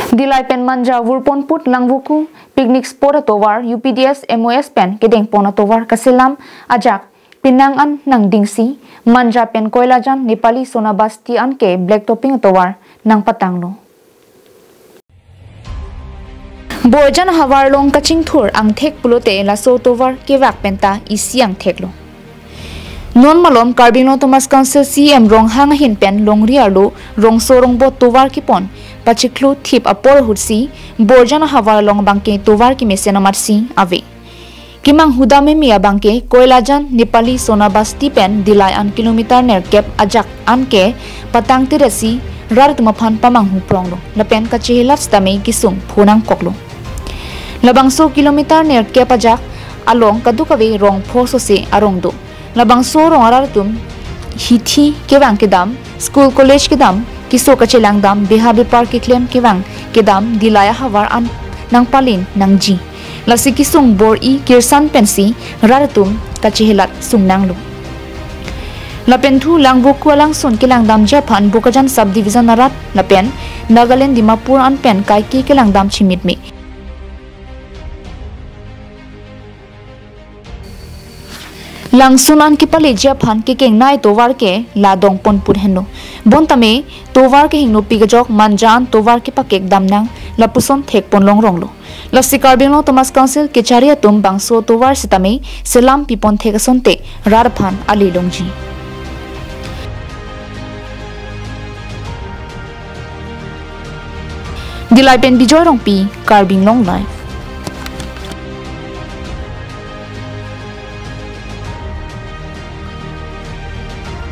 Dillai pen manja wurpon put langvuku picnic spot tovar UPDS MOS pen kedeng pona tovar kaselam ajak pinangan nang dingsi manja pen koilajan Nepali sonabasti anke black topping tovar nang patangno. Bojan hawarlong kaching thur ang thek pulote laso tovar kewak penta isiang theklo. Non malom kahingno Thomas Council CM rong hang hin pen longriarlo rong sorong bo tovar kipon pachiklu thip apor hutsi borjan hawarlong bangke tovar ki mesenomarsi ave. Kimang hudame mia bangke koilajan Nepali sonabasti pen Dillai an kilometer ner kep ajak anke patang tirasi rar tumaphan pamang hupronglo lapen kachehelat stame kisung phonang koklo. Labangso kilometer ner kep ajak along kadukawe rong phoso se arongdo. Labangso rong aratum hithi kewang kedam school college kedam kiso kachelang dam behabe park kiklem kewang kedam Dillai hawar an nang palin nang ji lasi kisung bor I kirsan pensi raratum kachehelat kesungnang lu lapenthu langbuku alang son kelang dam japan bukajan subdivision narat lapen Nagaland Dimapur an pen kaiki kelang dam chimit me langsunan ki pale japan ke keng nai tovar ke ladong pon pur heno bontame tovar ke hingno pigajok manjan tovar ke pakek damnang lapuson thek pon long ronglo lasi kahingno Thomas Council ke chari atum bangso tovar sitame selam pipon thek sonte rarphan ali longji Dillai pen bijoy rong pi kahingno live